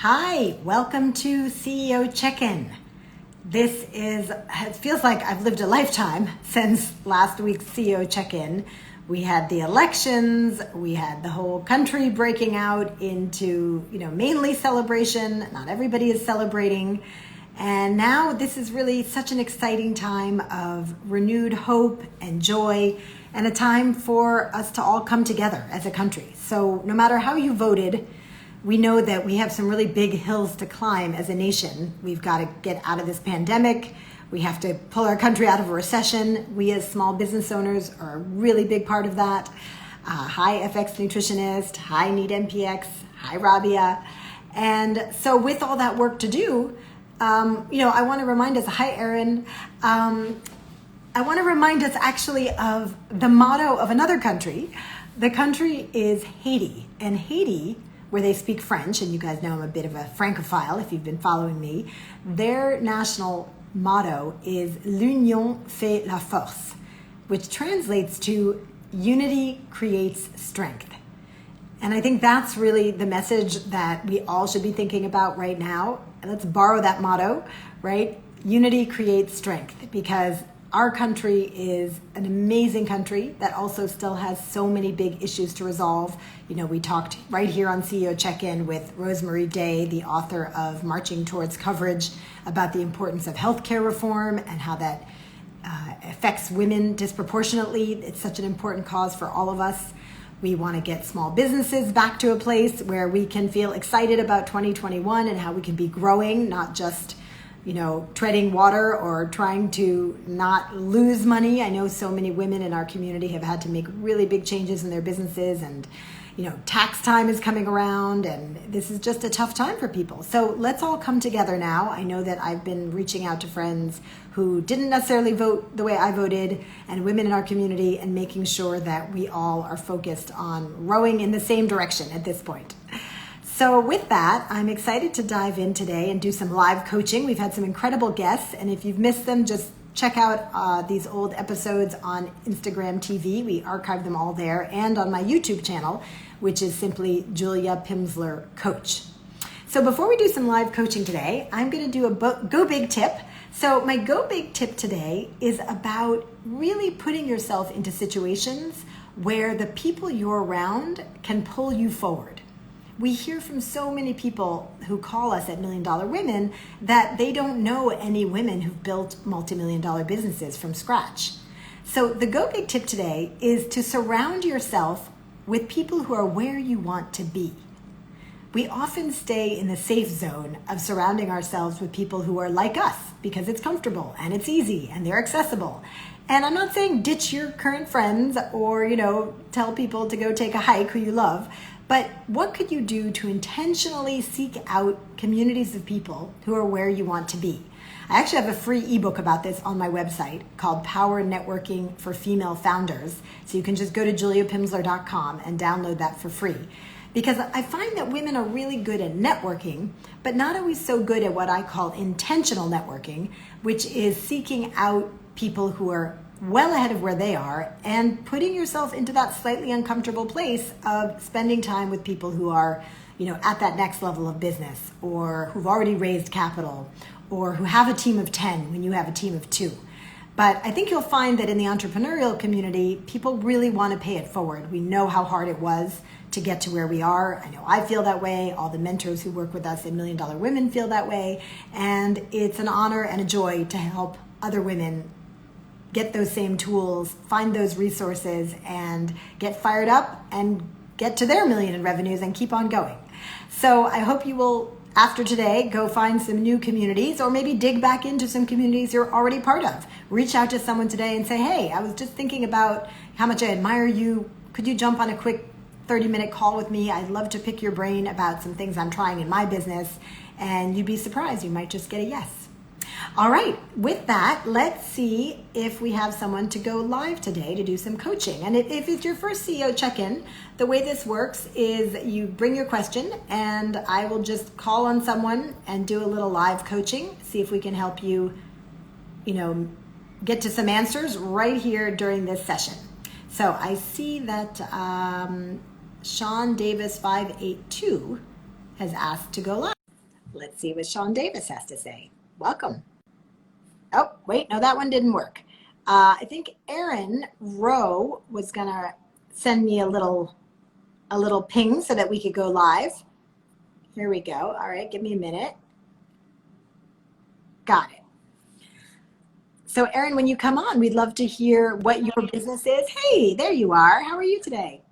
Hi, welcome to CEO Check-In. It feels like I've lived a lifetime since last week's CEO Check-In. We had the elections, we had the whole country breaking out into, mainly celebration. Not everybody is celebrating. And now this is really such an exciting time of renewed hope and joy, and a time for us to all come together as a country. So no matter how you voted, we know that we have some really big hills to climb as a nation. We've got to get out of this pandemic. We have to pull our country out of a recession. We as small business owners are a really big part of that. Hi FX Nutritionist, hi Need MPX, hi Rabia. And so with all that work to do, I want to remind us, hi Erin, I want to remind us actually of the motto of another country. The country is Haiti, and Haiti, where they speak French, and you guys know I'm a bit of a Francophile if you've been following me, their national motto is L'union fait la force, which translates to unity creates strength. And I think that's really the message that we all should be thinking about right now. Let's borrow that motto, right? Unity creates strength, because our country is an amazing country that also still has so many big issues to resolve. We talked right here on CEO Check-In with Rosemary Day, the author of Marching Towards Coverage, about the importance of healthcare reform and how that affects women disproportionately. It's such an important cause for all of us. We want to get small businesses back to a place where we can feel excited about 2021 and how we can be growing, not just treading water or trying to not lose money. I know so many women in our community have had to make really big changes in their businesses, and tax time is coming around, and this is just a tough time for people. So let's all come together now. I know that I've been reaching out to friends who didn't necessarily vote the way I voted, and women in our community, and making sure that we all are focused on rowing in the same direction at this point. So with that, I'm excited to dive in today and do some live coaching. We've had some incredible guests, and if you've missed them, just check out these old episodes on Instagram TV. We archive them all there, and on my YouTube channel, which is simply Julia Pimsleur Coach. So before we do some live coaching today, I'm going to do a Go Big tip. So my Go Big tip today is about really putting yourself into situations where the people you're around can pull you forward. We hear from so many people who call us at Million Dollar Women that they don't know any women who've built multi-million-dollar businesses from scratch. So the Go Big tip today is to surround yourself with people who are where you want to be. We often stay in the safe zone of surrounding ourselves with people who are like us because it's comfortable and it's easy and they're accessible. And I'm not saying ditch your current friends or, tell people to go take a hike who you love. But what could you do to intentionally seek out communities of people who are where you want to be? I actually have a free ebook about this on my website called Power Networking for Female Founders. So you can just go to juliapimsleur.com and download that for free. Because I find that women are really good at networking, but not always so good at what I call intentional networking, which is seeking out people who are well ahead of where they are and putting yourself into that slightly uncomfortable place of spending time with people who are, at that next level of business, or who've already raised capital, or who have a team of 10 when you have a team of 2. But I think you'll find that in the entrepreneurial community, people really want to pay it forward. We know how hard it was to get to where we are. I know I feel that way. All the mentors who work with us at Million Dollar Women feel that way. And it's an honor and a joy to help other women get those same tools, find those resources, and get fired up and get to their million in revenues and keep on going. So I hope you will, after today, go find some new communities, or maybe dig back into some communities you're already part of. Reach out to someone today and say, hey, I was just thinking about how much I admire you. Could you jump on a quick 30-minute call with me? I'd love to pick your brain about some things I'm trying in my business. And you'd be surprised. You might just get a yes. All right, with that, let's see if we have someone to go live today to do some coaching. And if it's your first CEO check-in, the way this works is you bring your question and I will just call on someone and do a little live coaching, see if we can help you, get to some answers right here during this session. So I see that Sean Davis 582 has asked to go live. Let's see what Sean Davis has to say. Welcome. Oh, wait, no, that one didn't work. I think Erin Rowe was gonna send me a little ping so that we could go live. Here we go. All right, give me a minute. Got it. So Erin, when you come on, we'd love to hear what your business is. Hey, there you are. How are you today?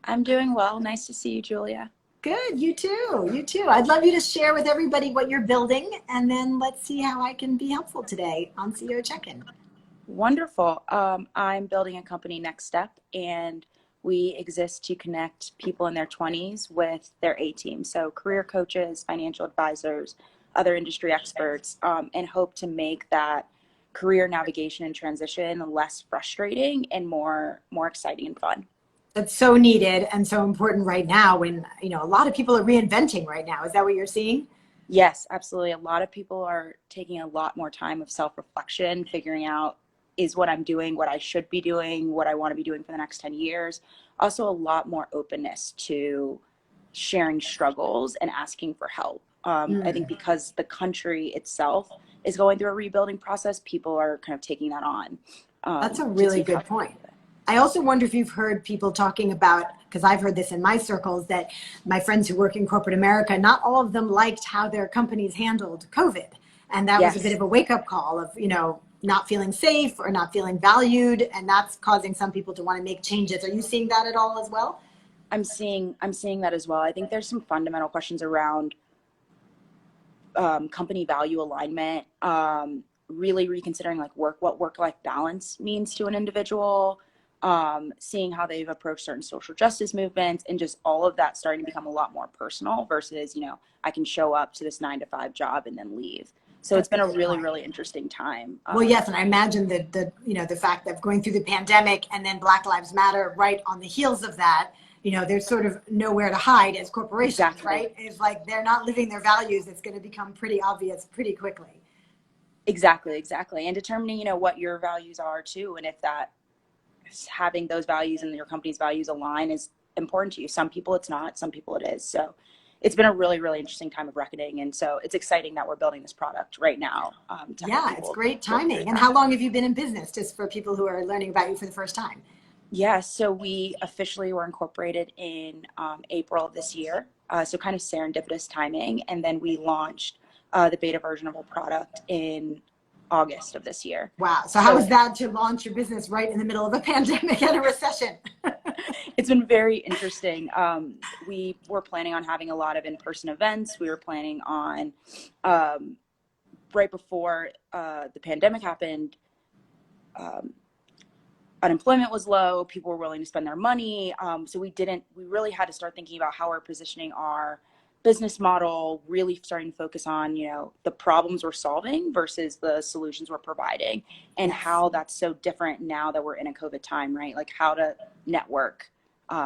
I'm doing well. Nice to see you, Julia. Good, you too, you too. I'd love you to share with everybody what you're building, and then let's see how I can be helpful today on CEO Check-In. Wonderful. I'm building a company, Next Step, and we exist to connect people in their 20s with their A team. So career coaches, financial advisors, other industry experts, and hope to make that career navigation and transition less frustrating and more exciting and fun. That's so needed and so important right now when, a lot of people are reinventing right now. Is that what you're seeing? Yes, absolutely. A lot of people are taking a lot more time of self-reflection, figuring out, is what I'm doing what I should be doing, what I want to be doing for the next 10 years. Also, a lot more openness to sharing struggles and asking for help. I think because the country itself is going through a rebuilding process, people are kind of taking that on. That's a really good point. I also wonder if you've heard people talking about, because I've heard this in my circles, that my friends who work in corporate America, not all of them liked how their companies handled COVID. And that was a bit of a wake-up call of, not feeling safe or not feeling valued, and that's causing some people to want to make changes. Are you seeing that at all as well? I'm seeing that as well. I think there's some fundamental questions around company value alignment, really reconsidering what work-life balance means to an individual, seeing how they've approached certain social justice movements, and just all of that starting to become a lot more personal versus, I can show up to this 9-to-5 job and then leave. So it's been a really, really interesting time. Well, yes, and I imagine that the fact that going through the pandemic and then Black Lives Matter right on the heels of that, there's sort of nowhere to hide as corporations, Exactly. Right? It's like they're not living their values. It's going to become pretty obvious pretty quickly. Exactly. And determining, what your values are too, and if that having those values and your company's values align is important to you. Some people it's not, some people it is. So it's been a really, really interesting time of reckoning. And so it's exciting that we're building this product right now. It's great timing. And how long have you been in business, just for people who are learning about you for the first time? Yeah, so we officially were incorporated in April of this year. So kind of serendipitous timing. And then we launched the beta version of our product in August of this year. Wow. So how was that to launch your business right in the middle of a pandemic and a recession? It's been very interesting. We were planning on having a lot of in-person events. We were planning on, right before the pandemic happened, unemployment was low. People were willing to spend their money. So we really had to start thinking about how we're positioning our business model, really starting to focus on, the problems we're solving versus the solutions we're providing, and how that's so different now that we're in a COVID time, right? Like how to network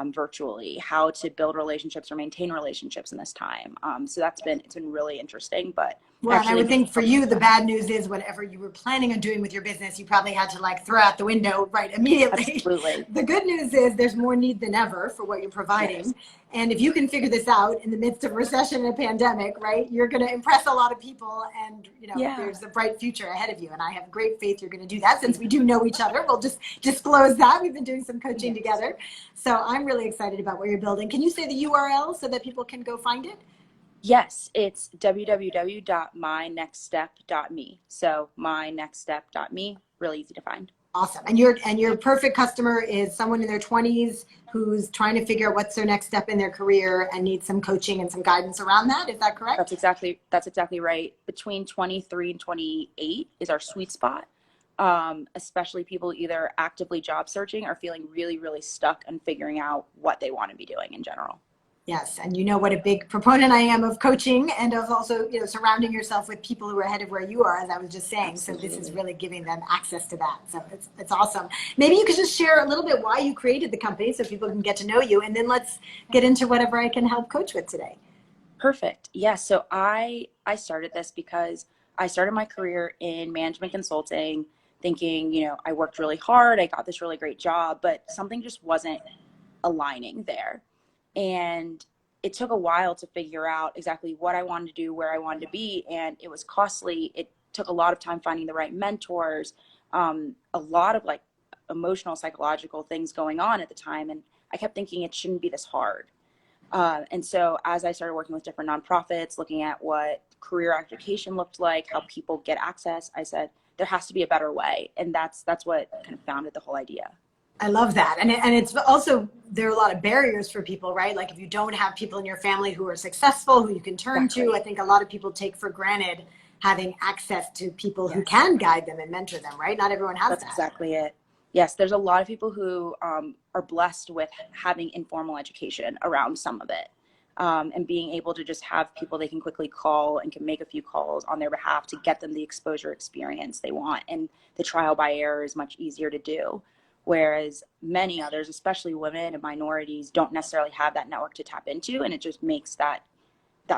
virtually, how to build relationships or maintain relationships in this time. So it's been really interesting, but well, and I would think for you, the bad news is whatever you were planning on doing with your business, you probably had to throw out the window right immediately. Absolutely. The good news is there's more need than ever for what you're providing. Yes. And if you can figure this out in the midst of a recession and a pandemic, right, you're going to impress a lot of people, and there's a bright future ahead of you. And I have great faith you're going to do that. Since we do know each other, we'll just disclose that. We've been doing some coaching together. So I'm really excited about what you're building. Can you say the URL so that people can go find it? Yes, it's www.mynextstep.me. So mynextstep.me, really easy to find. Awesome. And your perfect customer is someone in their 20s who's trying to figure out what's their next step in their career and needs some coaching and some guidance around that. Is that correct? That's exactly right. Between 23 and 28 is our sweet spot. Especially people either actively job searching or feeling really, really stuck and figuring out what they want to be doing in general. Yes, and you know what a big proponent I am of coaching and of also, surrounding yourself with people who are ahead of where you are, as I was just saying. Absolutely. So this is really giving them access to that. So it's awesome. Maybe you could just share a little bit why you created the company so people can get to know you, and then let's get into whatever I can help coach with today. Perfect. Yeah, so I started this because I started my career in management consulting thinking, I worked really hard, I got this really great job, but something just wasn't aligning there. And it took a while to figure out exactly what I wanted to do, where I wanted to be, and it was costly. It took a lot of time finding the right mentors, a lot of like emotional, psychological things going on at the time. And I kept thinking it shouldn't be this hard. And so as I started working with different nonprofits, looking at what career education looked like, how people get access, I said, there has to be a better way. And that's what kind of founded the whole idea. I love that. And it's also, there are a lot of barriers for people, right? Like if you don't have people in your family who are successful, who you can turn to, I think a lot of people take for granted having access to people who can guide them and mentor them, right? Not everyone has that. That's exactly it. Yes, there's a lot of people who are blessed with having informal education around some of it, and being able to just have people they can quickly call and can make a few calls on their behalf to get them the exposure experience they want. And the trial by error is much easier to do. Whereas many others, especially women and minorities, don't necessarily have that network to tap into. And it just makes that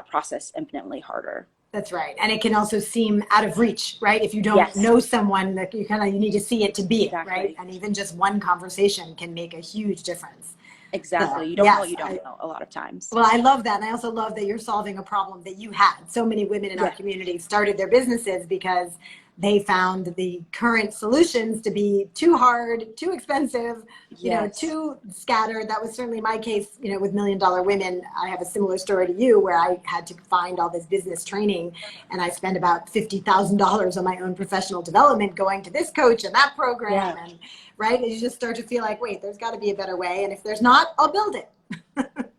process infinitely harder. That's right. And it can also seem out of reach, right? If you don't know someone, that you need to see it to be it, right? And even just one conversation can make a huge difference. Exactly. You don't know what you don't know a lot of times. Well, I love that. And I also love that you're solving a problem that you had. So many women in our community started their businesses because they found the current solutions to be too hard, too expensive, you know, too scattered. That was certainly my case, you know, with $1 Million Women. I have a similar story to you where I had to find all this business training, and I spent about $50,000 on my own professional development going to this coach and that program. And right, and you just start to feel like, wait, there's got to be a better way. And if there's not, I'll build it.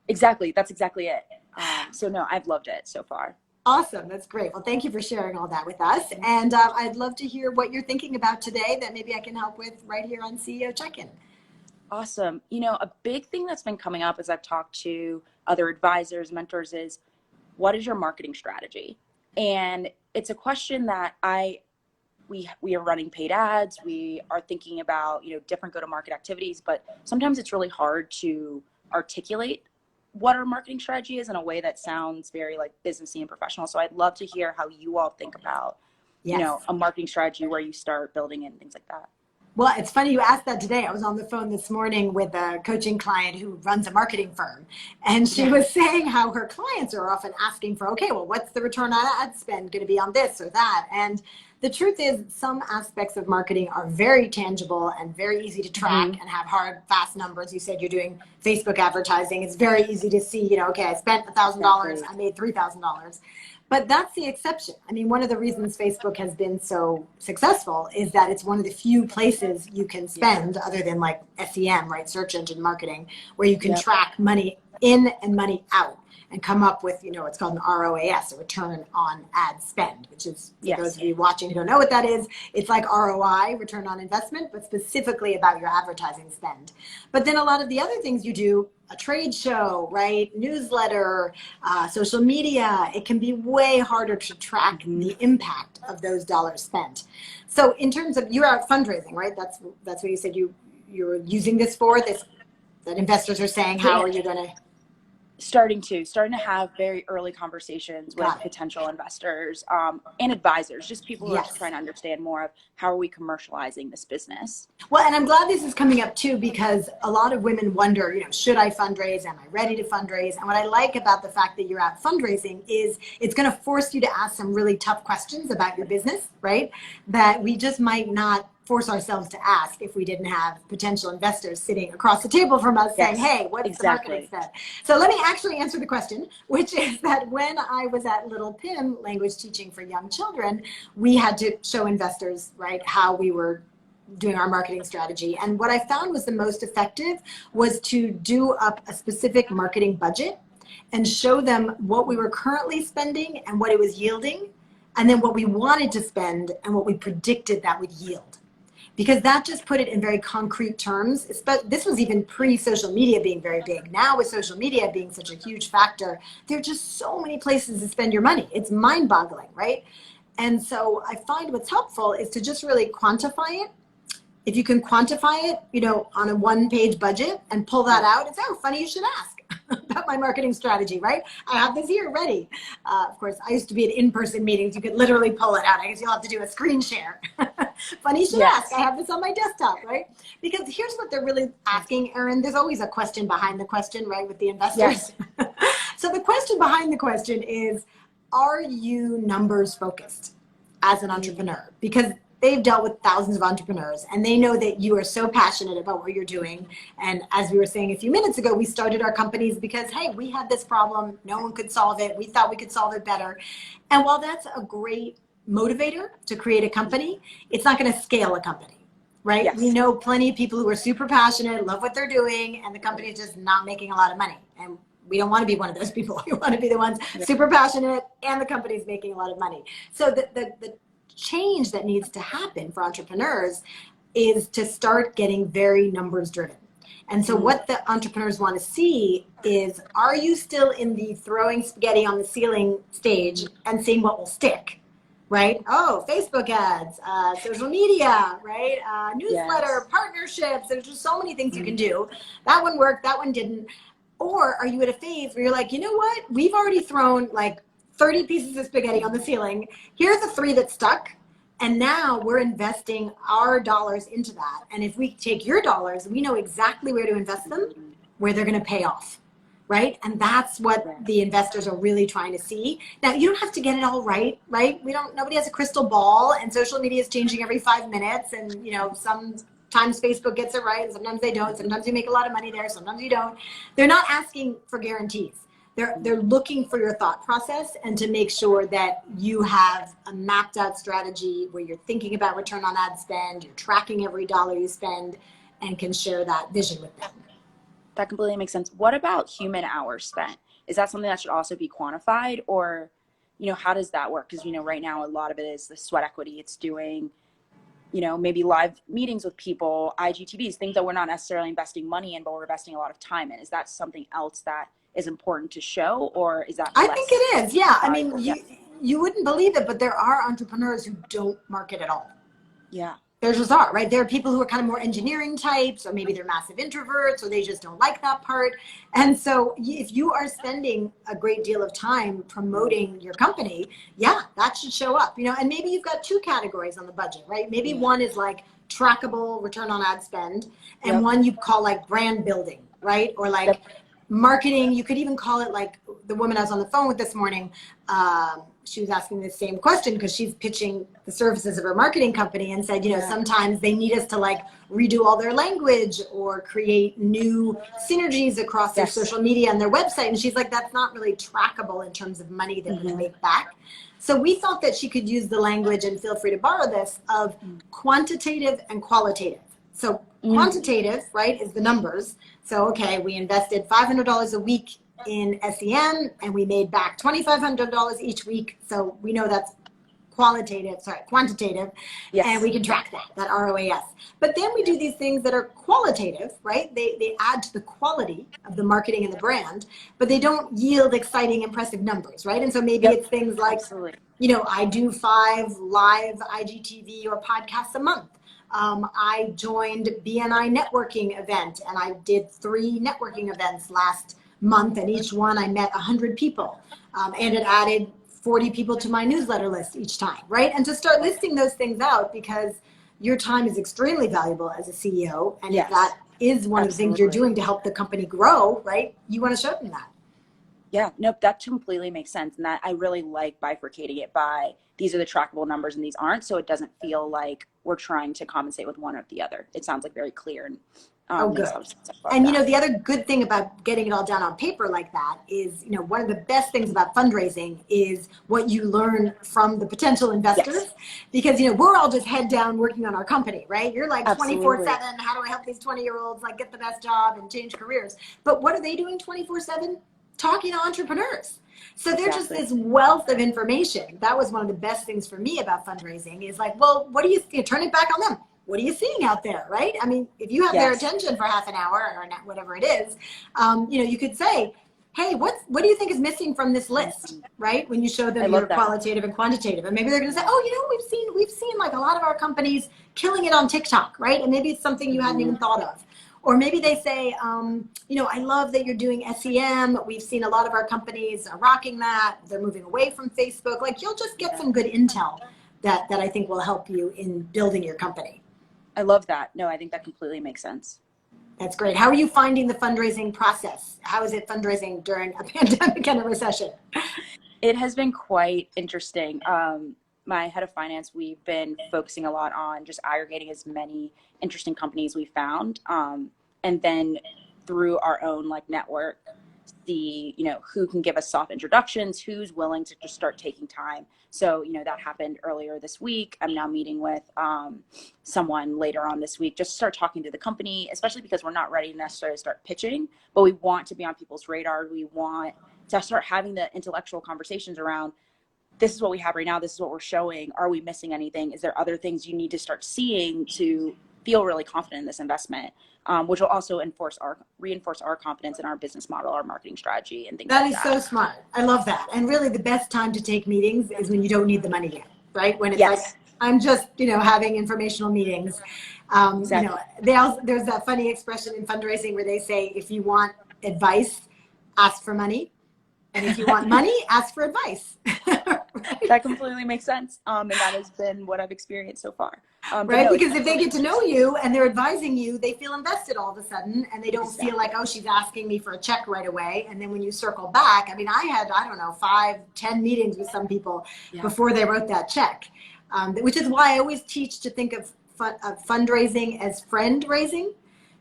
Exactly. That's exactly it. So no, I've loved it so far. Awesome. That's great. Well, thank you for sharing all that with us. And I'd love to hear what you're thinking about today that maybe I can help with right here on CEO Check-In. Awesome. You know, a big thing that's been coming up as I've talked to other advisors, mentors, is what is your marketing strategy? And it's a question that we are running paid ads. We are thinking about, you know, different go-to-market activities, but sometimes it's really hard to articulate what our marketing strategy is in a way that sounds very like businessy and professional. So I'd love to hear how you all think about, you know, a marketing strategy, where you start building and things like that. Well, it's funny you asked that today. I was on the phone this morning with a coaching client who runs a marketing firm. And she was saying how her clients are often asking for, okay, well, what's the return on ad spend going to be on this or that? And the truth is, some aspects of marketing are very tangible and very easy to track and have hard, fast numbers. You said you're doing Facebook advertising. It's very easy to see, you know, okay, I spent $1,000, I made $3,000. But that's the exception. I mean, one of the reasons Facebook has been so successful is that it's one of the few places you can spend, other than like SEM, right, search engine marketing, where you can track money in and money out and come up with, you know, it's called an ROAS, a return on ad spend, which is, for those of you watching who don't know what that is, it's like ROI, return on investment, but specifically about your advertising spend. But then a lot of the other things you do, a trade show, right, newsletter, social media, it can be way harder to track the impact of those dollars spent. So in terms of, you're out fundraising, right? That's what you said you're using this for, this, that investors are saying, how are you going to? Starting to have very early conversations with potential investors and advisors, just people who are just trying to understand more of how are we commercializing this business. Well, and I'm glad this is coming up too, because a lot of women wonder, you know, should I fundraise? Am I ready to fundraise? And what I like about the fact that you're out fundraising is it's going to force you to ask some really tough questions about your business, right? That we just might not force ourselves to ask if we didn't have potential investors sitting across the table from us saying, hey, what's the marketing spend? So let me actually answer the question, which is that when I was at Little Pim, language teaching for young children, we had to show investors, right, how we were doing our marketing strategy. And what I found was the most effective was to do up a specific marketing budget and show them what we were currently spending and what it was yielding, and then what we wanted to spend and what we predicted that would yield. Because that just put it in very concrete terms. This was even pre-social media being very big. Now with social media being such a huge factor, there are just so many places to spend your money. It's mind-boggling, right? And so I find what's helpful is to just really quantify it. If you can quantify it, you know, on a one-page budget and pull that out, it's, oh, funny you should ask about my marketing strategy, right? I have this here ready. Of course, I used to be at in-person meetings. You could literally pull it out. I guess you'll have to do a screen share. Funny you should ask. I have this on my desktop, right? Because here's what they're really asking, Erin. There's always a question behind the question, right, with the investors. So the question behind the question is, are you numbers focused as an entrepreneur? Because they've dealt with thousands of entrepreneurs and they know that you are so passionate about what you're doing. And as we were saying a few minutes ago, we started our companies because, hey, we had this problem. No one could solve it. We thought we could solve it better. And while that's a great motivator to create a company, it's not going to scale a company. Right? Yes. We know plenty of people who are super passionate, love what they're doing, and the company is just not making a lot of money. And we don't want to be one of those people. We want to be the ones super passionate and the company is making a lot of money. So the change that needs to happen for entrepreneurs is to start getting very numbers driven. And so what the entrepreneurs want to see is, are you still in the throwing spaghetti on the ceiling stage and seeing what will stick? Right? Oh, Facebook ads, social media, right? Newsletter, partnerships. There's just so many things you can do. That one worked, that one didn't. Or are you at a phase where you're like, you know what? We've already thrown like 30 pieces of spaghetti on the ceiling. Here's the 3 that stuck. And now we're investing our dollars into that. And if we take your dollars, we know exactly where to invest them, where they're going to pay off. Right? And that's what the investors are really trying to see. Now, you don't have to get it all right? Nobody has a crystal ball, and social media is changing every 5 minutes. And, sometimes Facebook gets it right and sometimes they don't. Sometimes you make a lot of money there. Sometimes you don't. They're not asking for guarantees. They're looking for your thought process and to make sure that you have a mapped out strategy where you're thinking about return on ad spend, you're tracking every dollar you spend, and can share that vision with them. That completely makes sense. What about human hours spent? Is that something that should also be quantified, or, how does that work? Because, right now a lot of it is the sweat equity it's doing, maybe live meetings with people, IGTVs, things that we're not necessarily investing money in, but we're investing a lot of time in. Is that something else that is important to show, or is that I think it is. Yeah. I mean, you wouldn't believe it, but there are entrepreneurs who don't market at all. Yeah. There just are, right? There are people who are kind of more engineering types, or maybe they're massive introverts, or they just don't like that part. And so if you are spending a great deal of time promoting your company, that should show up, and maybe you've got 2 categories on the budget, right? Maybe one is like trackable return on ad spend, and one you call like brand building, right? Or like marketing. You could even call it like the woman I was on the phone with this morning. She was asking the same question because she's pitching the services of her marketing company and said, sometimes they need us to like redo all their language or create new synergies across their social media and their website. And she's like, that's not really trackable in terms of money that we make back. So we thought that she could use the language, and feel free to borrow this, of quantitative and qualitative. So quantitative, right, is the numbers. So, okay, we invested $500 a week in SEM and we made back $2,500 each week. So we know that's quantitative, and we can track that ROAS. But then we do these things that are qualitative, right? They add to the quality of the marketing and the brand, but they don't yield exciting, impressive numbers, right? And so maybe it's things like, I do 5 live IGTV or podcasts a month. I joined BNI networking event, and I did 3 networking events last month, and each one I met 100 people, and it added 40 people to my newsletter list each time, right? And to start listing those things out, because your time is extremely valuable as a CEO, and if that is one of the things you're doing to help the company grow, right, you want to show them that. Yeah, nope, that completely makes sense. And that I really like bifurcating it by, these are the trackable numbers and these aren't, so it doesn't feel like we're trying to compensate with one or the other. It sounds like very clear and good. And the other good thing about getting it all down on paper like that is, one of the best things about fundraising is what you learn from the potential investors, because, we're all just head down working on our company, right? You're like 24/7, how do I help these 20-year-olds like get the best job and change careers? But what are they doing 24/7? Talking to entrepreneurs. So they're just this wealth of information. That was one of the best things for me about fundraising, is like, well, what do you turn it back on them? What are you seeing out there, right? I mean, if you have their attention for half an hour or whatever it is, you could say, hey, what do you think is missing from this list, right? When you show them your qualitative and quantitative, and maybe they're going to say, oh, we've seen like a lot of our companies killing it on TikTok, right? And maybe it's something you hadn't even thought of. Or maybe they say, I love that you're doing SEM. We've seen a lot of our companies are rocking that. They're moving away from Facebook. Like, you'll just get some good intel that I think will help you in building your company. I love that. No, I think that completely makes sense. That's great. How are you finding the fundraising process? How is it fundraising during a pandemic and a recession? It has been quite interesting. My head of finance, we've been focusing a lot on just aggregating as many interesting companies we found, and then through our own like network, see who can give us soft introductions, who's willing to just start taking time. So that happened earlier this week. I'm now meeting with someone later on this week, just start talking to the company, especially because we're not ready to necessarily start pitching, but we want to be on people's radar. We want to start having the intellectual conversations around, this is what we have right now, this is what we're showing, are we missing anything, is there other things you need to start seeing to feel really confident in this investment, which will also reinforce our confidence in our business model, our marketing strategy, and things like that. That is so smart. I love that. And really the best time to take meetings is when you don't need the money yet, right? When it's Yes. like, I'm just, having informational meetings. Exactly. There's that funny expression in fundraising where they say, if you want advice, ask for money. And if you want money, ask for advice. Right? That completely makes sense. And that has been what I've experienced so far. Right? Because if they get to know you and they're advising you, they feel invested all of a sudden, and they don't feel like, oh, she's asking me for a check right away. And then when you circle back, I mean, I had, 5-10 meetings with some people before they wrote that check, which is why I always teach to think of fundraising as friend raising.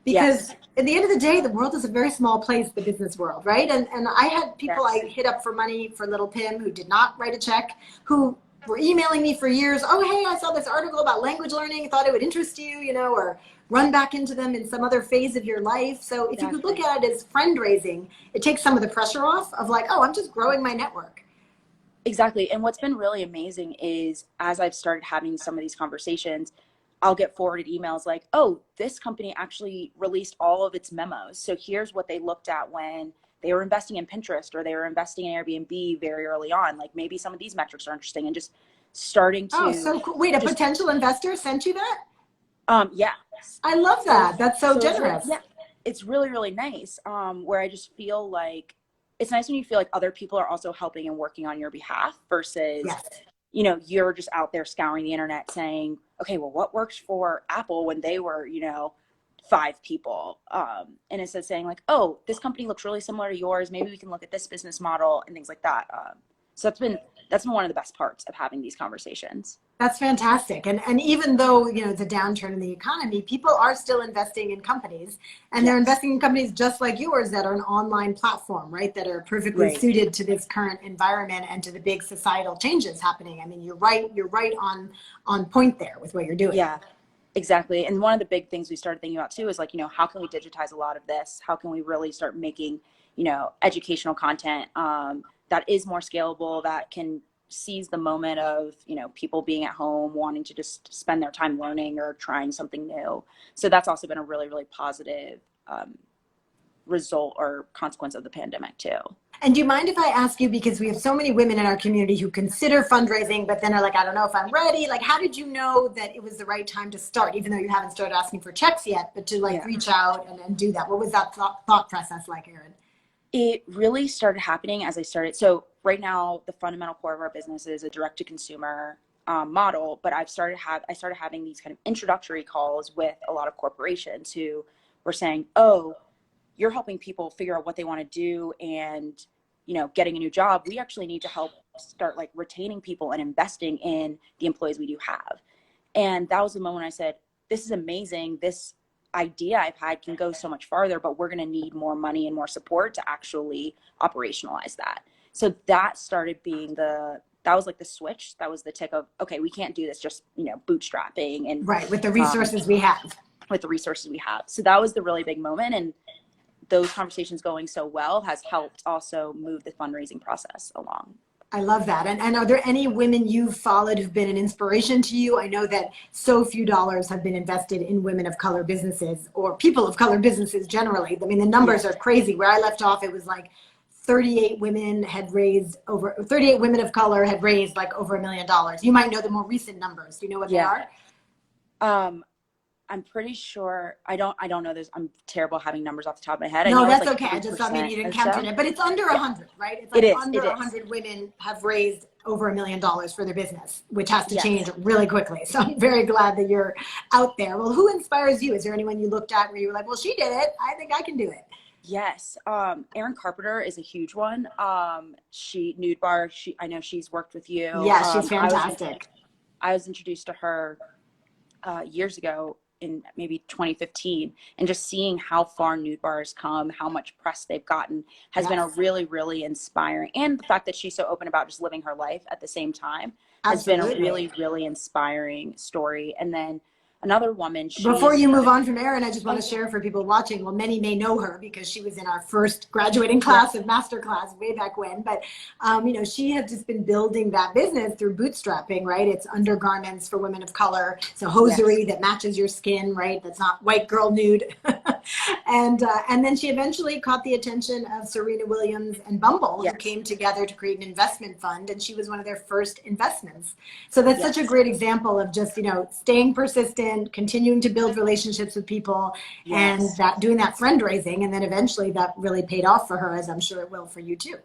Because at the end of the day, the world is a very small place, the business world, right? And I had people I hit up for money for Little Pim who did not write a check, who were emailing me for years. Oh, hey, I saw this article about language learning, thought it would interest you, or run back into them in some other phase of your life. So if you could look at it as friend raising, it takes some of the pressure off of like, oh, I'm just growing my network. Exactly. And what's been really amazing is as I've started having some of these conversations, I'll get forwarded emails like, oh, this company actually released all of its memos. So here's what they looked at when they were investing in Pinterest or they were investing in Airbnb very early on. Like maybe some of these metrics are interesting, and just starting to. Oh, so cool. Wait, a potential investor sent you that? Yeah. I love that. That's so generous. It's really, really nice. Where I just feel like it's nice when you feel like other people are also helping and working on your behalf versus, you're just out there scouring the internet saying, okay, well, what works for Apple when they were, 5 people? And instead of saying like, oh, this company looks really similar to yours, maybe we can look at this business model and things like that. So that's been one of the best parts of having these conversations. That's fantastic. And even though, it's a downturn in the economy, people are still investing in companies, and they're investing in companies just like yours that are an online platform, right? That are perfectly suited to this current environment and to the big societal changes happening. I mean, you're right on point there with what you're doing. Yeah, exactly. And one of the big things we started thinking about too is like, how can we digitize a lot of this? How can we really start making, educational content that is more scalable, that can seize the moment of, people being at home, wanting to just spend their time learning or trying something new. So that's also been a really, really positive result or consequence of the pandemic too. And do you mind if I ask you, because we have so many women in our community who consider fundraising, but then are like, I don't know if I'm ready. Like, how did you know that it was the right time to start, even though you haven't started asking for checks yet, but to reach out and do that? What was that thought process like, Erin? It really started happening as I started. So right now, the fundamental core of our business is a direct-to-consumer model, but I started having these kind of introductory calls with a lot of corporations who were saying, oh, you're helping people figure out what they want to do and, getting a new job. We actually need to help start like retaining people and investing in the employees we do have. And that was the moment I said, this is amazing. This idea I've had can go so much farther, but we're going to need more money and more support to actually operationalize that. So that started being that was like the switch. That was the tick of, okay, we can't do this just, bootstrapping and with the resources we have. So that was the really big moment. And those conversations going so well has helped also move the fundraising process along. I love that. And are there any women you've followed who've been an inspiration to you? I know that so few dollars have been invested in women of color businesses or people of color businesses generally. I mean, the numbers are crazy. Where I left off, it was like 38 women of color had raised like over $1 million. You might know the more recent numbers. Do you know what they are? I'm pretty sure I don't know this. I'm terrible having numbers off the top of my head. No, that's okay. I just thought maybe you didn't count it, but it's under 100, right? It's like under 100 women have raised over $1 million for their business, which has to Yes. change really quickly. So I'm very glad that you're out there. Well, who inspires you? Is there anyone you looked at where you were like, well, she did it, I think I can do it? Yes. Erin Carpenter is a huge one. She Nude Bar. I know she's worked with you. Yeah, she's fantastic. I was introduced to her years ago in maybe 2015, and just seeing how far Nude Bar has come, how much press they've gotten has been a really, really inspiring. And the fact that she's so open about just living her life at the same time has been a really, really inspiring story. And then another woman. Before you move on from Erin, I just want to share for people watching, well, many may know her because she was in our first graduating class of master class way back when, but you know, she had just been building that business through bootstrapping, right? It's undergarments for women of color, so hosiery that matches your skin, right? That's not white girl nude. And then she eventually caught the attention of Serena Williams and Bumble, who came together to create an investment fund, and she was one of their first investments. So that's such a great example of just, you know, staying persistent, continuing to build relationships with people, and doing that fundraising, and then eventually that really paid off for her, as I'm sure it will for you too.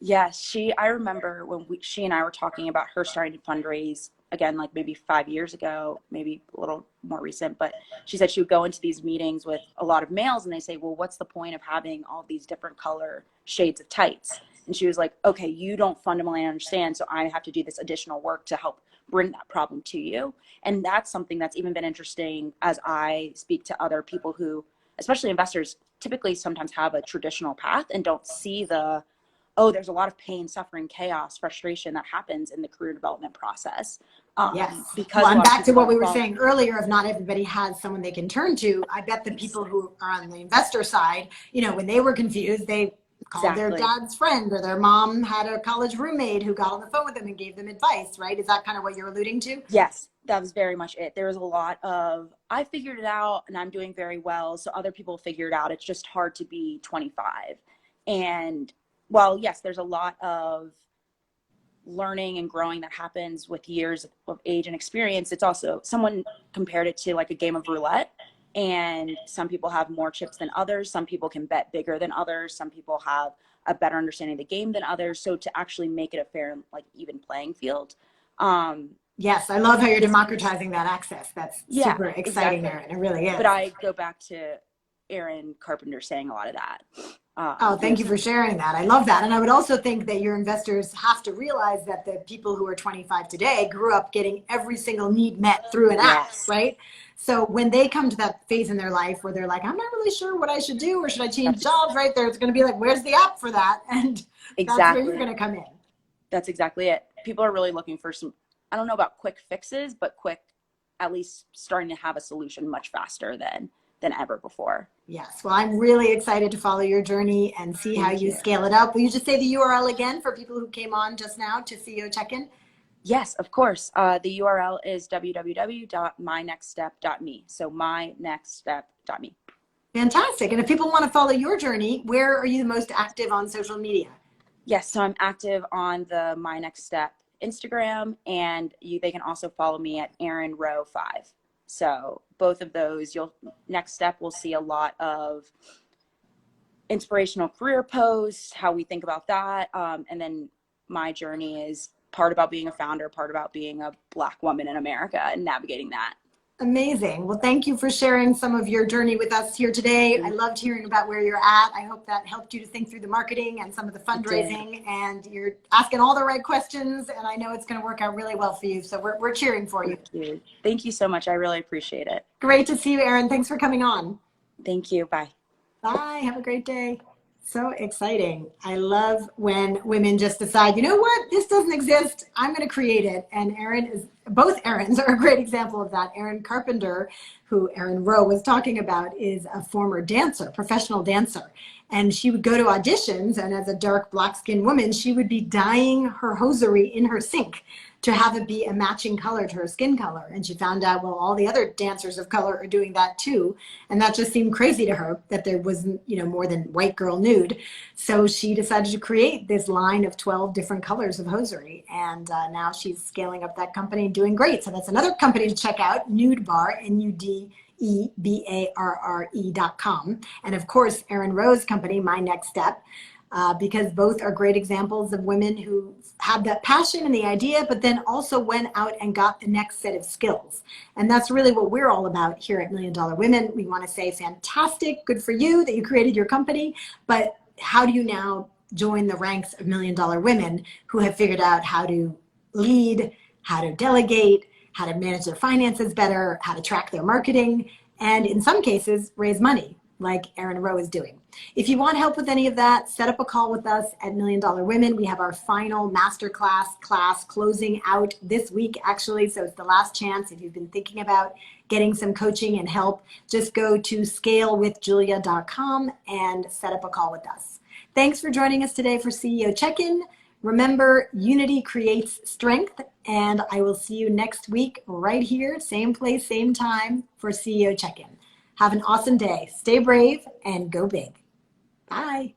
Yes, I remember when she and I were talking about her starting to fundraise again, like maybe 5 years ago, maybe a little more recent, but she said she would go into these meetings with a lot of males and they say, well, what's the point of having all these different color shades of tights? And she was like, okay, you don't fundamentally understand, so I have to do this additional work to help bring that problem to you. And that's something that's even been interesting as I speak to other people who, especially investors, typically sometimes have a traditional path and don't see there's a lot of pain, suffering, chaos, frustration that happens in the career development process. Because well, and back to what we were saying earlier of not everybody has someone they can turn to. I bet the people who are on the investor side, you know, when they were confused, they called their dad's friend, or their mom had a college roommate who got on the phone with them and gave them advice, right? Is that kind of what you're alluding to? Yes, that was very much it. There was a lot of, I figured it out and I'm doing very well, so other people figure it out. It's just hard to be 25. And while, yes, there's a lot of learning and growing that happens with years of age and experience, it's also, someone compared it to like a game of roulette. And some people have more chips than others. Some people can bet bigger than others. Some people have a better understanding of the game than others. So to actually make it a fair, like even playing field. Yes, I love how you're democratizing that access. That's super exciting, Erin. It really is. But I go back to Erin Carpenter saying a lot of that. Thank you for sharing that. I love that. And I would also think that your investors have to realize that the people who are 25 today grew up getting every single need met through an app, right? So when they come to that phase in their life where they're like, I'm not really sure what I should do, or should I change jobs, right? There's going to be like, where's the app for that? And that's where you're going to come in. That's exactly it. People are really looking for some, I don't know about quick fixes, but quick, at least starting to have a solution much faster than ever before. Yes. Well, I'm really excited to follow your journey and see how you scale it up. Will you just say the URL again for people who came on just now to CEO Check-in? Yes, of course. The URL is www.mynextstep.me. So mynextstep.me. Fantastic. And if people want to follow your journey, where are you the most active on social media? Yes. So I'm active on the My Next Step Instagram, and they can also follow me at Erin Rowe 5. So both of those, Next Step will see a lot of inspirational career posts, how we think about that. And then my journey is part about being a founder, part about being a Black woman in America and navigating that. Amazing. Well, thank you for sharing some of your journey with us here today. I loved hearing about where you're at. I hope that helped you to think through the marketing and some of the fundraising, and you're asking all the right questions, and I know it's going to work out really well for you. So we're cheering for you. Thank you so much. I really appreciate it. Great to see you, Erin. Thanks for coming on. Thank you. Bye. Bye. Have a great day. So exciting. I love when women just decide, you know what, this doesn't exist, I'm going to create it. And both Erins are a great example of that. Erin Carpenter, who Erin Rowe was talking about, is a former dancer, professional dancer. And she would go to auditions, and as a dark black-skinned woman, she would be dyeing her hosiery in her sink to have it be a matching color to her skin color. And she found out, well, all the other dancers of color are doing that too. And that just seemed crazy to her that there wasn't, more than white girl nude. So she decided to create this line of 12 different colors of hosiery. And now she's scaling up that company and doing great. So that's another company to check out, Nude Bar, NUDEBARRE.com. And of course, Erin Rowe's company, My Next Step. because both are great examples of women who had that passion and the idea, but then also went out and got the next set of skills. And that's really what we're all about here at Million Dollar Women. We want to say, fantastic, good for you that you created your company, but how do you now join the ranks of Million Dollar Women who have figured out how to lead, how to delegate, how to manage their finances better, how to track their marketing, and in some cases, raise money, like Erin and Rowe is doing. If you want help with any of that, set up a call with us at Million Dollar Women. We have our final masterclass class closing out this week, actually, so it's the last chance. If you've been thinking about getting some coaching and help, just go to scalewithjulia.com and set up a call with us. Thanks for joining us today for CEO Check-In. Remember, unity creates strength, and I will see you next week right here, same place, same time for CEO Check-In. Have an awesome day. Stay brave and go big. Bye.